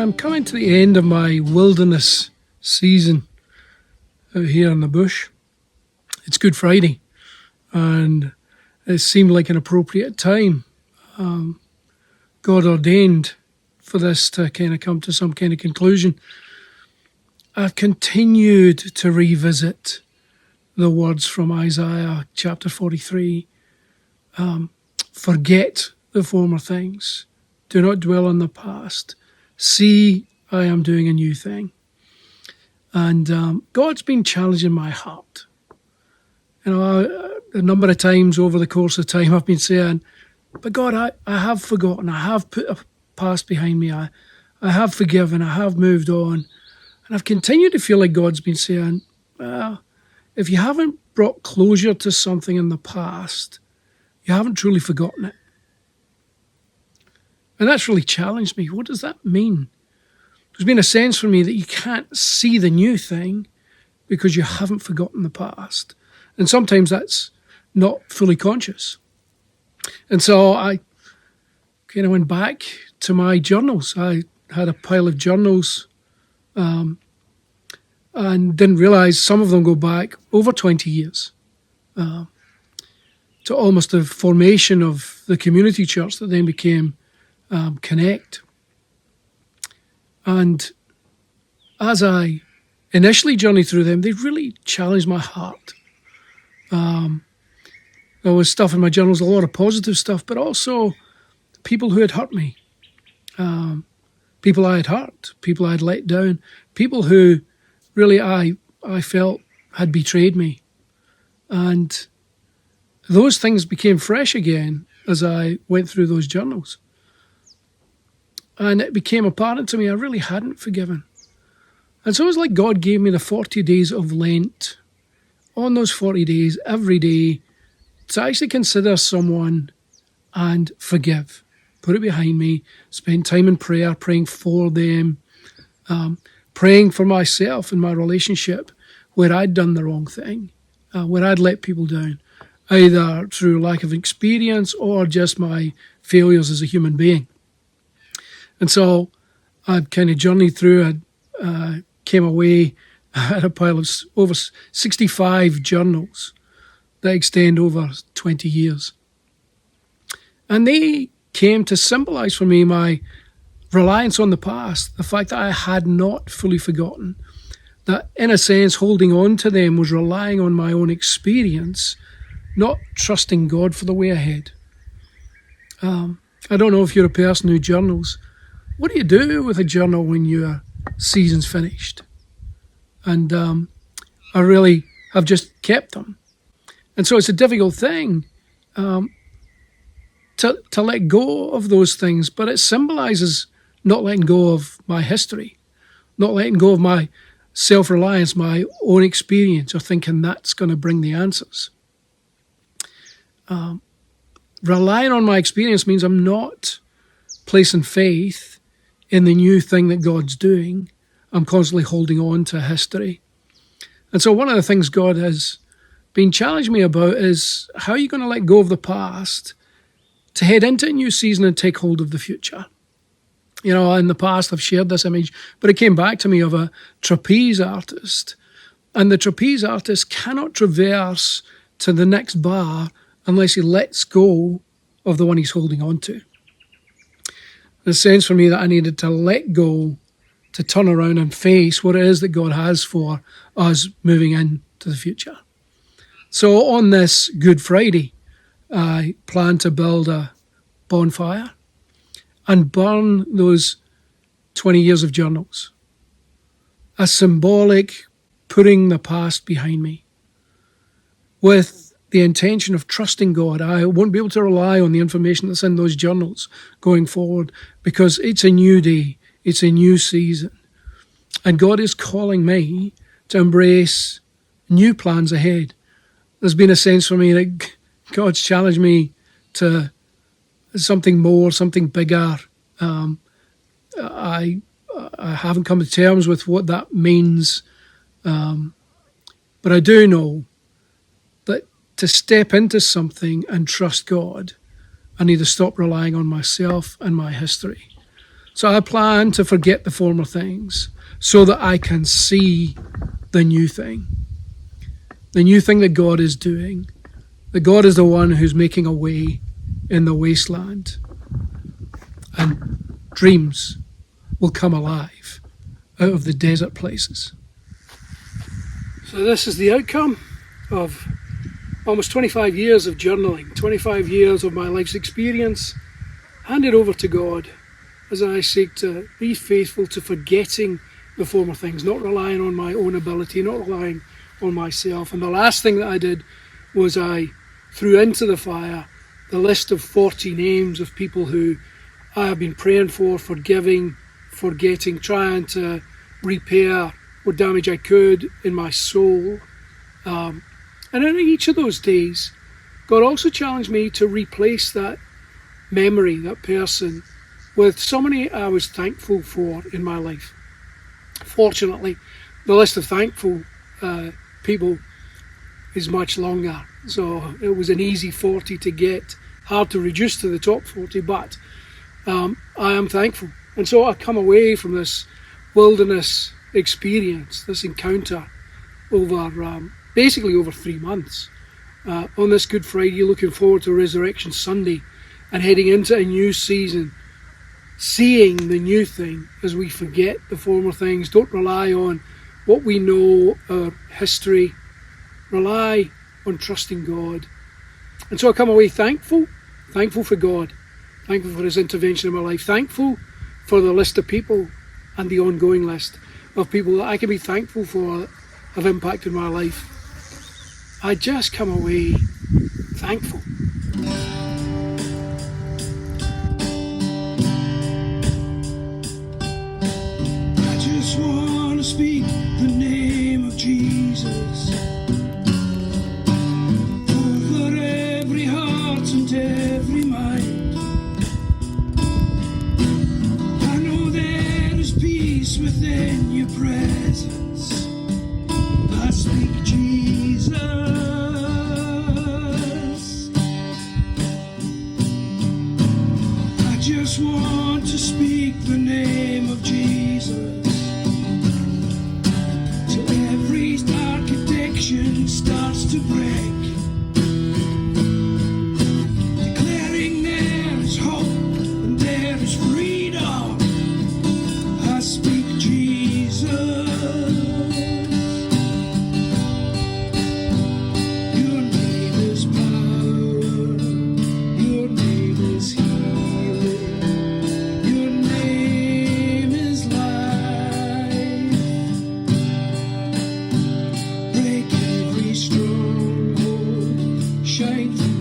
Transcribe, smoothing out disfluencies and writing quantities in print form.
I'm coming to the end of my wilderness season out here in the bush. It's Good Friday, and it seemed like an appropriate time. God ordained for this to kind of come to some kind of conclusion. I've continued to revisit the words from Isaiah chapter 43. Forget the former things. Do not dwell on the past. See, I am doing a new thing. And God's been challenging my heart. You know, a number of times over the course of time I've been saying, but God, I have forgotten. I have put a past behind me. I have forgiven. I have moved on. And I've continued to feel like God's been saying, well, if you haven't brought closure to something in the past, you haven't truly forgotten it. And that's really challenged me. What does that mean? There's been a sense for me that you can't see the new thing because you haven't forgotten the past. And sometimes that's not fully conscious. And so I kind of went back to my journals. I had a pile of journals and didn't realise some of them go back over 20 years to almost the formation of the community church that then became Connect. And as I initially journeyed through them, they really challenged my heart. There was stuff in my journals, a lot of positive stuff, but also people who had hurt me, people I had hurt, people I had let down, people who really I felt had betrayed me. And those things became fresh again as I went through those journals. And it became apparent to me I really hadn't forgiven. And so it was like God gave me the 40 days of Lent. On those 40 days, every day, to actually consider someone and forgive. Put it behind me, spend time in prayer, praying for them, praying for myself and my relationship where I'd done the wrong thing, where I'd let people down, either through lack of experience or just my failures as a human being. And so I kind of journeyed through, I came away, I had a pile of over 65 journals that extend over 20 years. And they came to symbolise for me my reliance on the past, the fact that I had not fully forgotten, that in a sense holding on to them was relying on my own experience, not trusting God for the way ahead. I don't know if you're a person who journals. What do you do with a journal when your season's finished? And I really have just kept them. And so it's a difficult thing to let go of those things, but it symbolises not letting go of my history, not letting go of my self-reliance, my own experience, or thinking that's going to bring the answers. Relying on my experience means I'm not placing faith in the new thing that God's doing. I'm constantly holding on to history. And so one of the things God has been challenging me about is how are you going to let go of the past to head into a new season and take hold of the future? You know, in the past I've shared this image, but it came back to me of a trapeze artist. And the trapeze artist cannot traverse to the next bar unless he lets go of the one he's holding on to. The sense for me that I needed to let go to turn around and face what it is that God has for us moving into the future. So on this Good Friday, I plan to build a bonfire and burn those 20 years of journals. A symbolic putting the past behind me with the intention of trusting God. I won't be able to rely on the information that's in those journals going forward because it's a new day, it's a new season. And God is calling me to embrace new plans ahead. There's been a sense for me that God's challenged me to something more, something bigger. I haven't come to terms with what that means, but I do know that to step into something and trust God, I need to stop relying on myself and my history. So I plan to forget the former things so that I can see the new thing that God is doing, that God is the one who's making a way in the wasteland, and dreams will come alive out of the desert places. So this is the outcome of almost 25 years of journaling, 25 years of my life's experience, handed over to God as I seek to be faithful to forgetting the former things, not relying on my own ability, not relying on myself. And the last thing that I did was I threw into the fire the list of 40 names of people who I have been praying for, forgiving, forgetting, trying to repair what damage I could in my soul. And in each of those days, God also challenged me to replace that memory, that person, with somebody I was thankful for in my life. Fortunately, the list of thankful people is much longer, so it was an easy 40 to get, hard to reduce to the top 40, but I am thankful. And so I come away from this wilderness experience, this encounter, over basically over 3 months. On this Good Friday, looking forward to Resurrection Sunday and heading into a new season, seeing the new thing as we forget the former things, don't rely on what we know, our history, rely on trusting God. And so I come away thankful for God, thankful for his intervention in my life, thankful for the list of people and the ongoing list of people that I can be thankful for that have impacted my life. I just come away thankful. I just want to speak the name of Jesus over every heart and every mind. I know there is peace within your presence. I speak Jesus. I just want to speak the name of Jesus till every dark addiction starts to break, declaring there is hope and there is freedom. I speak Jesus. Your name is power, your name is healing, your name is life. Break every stronghold, shine through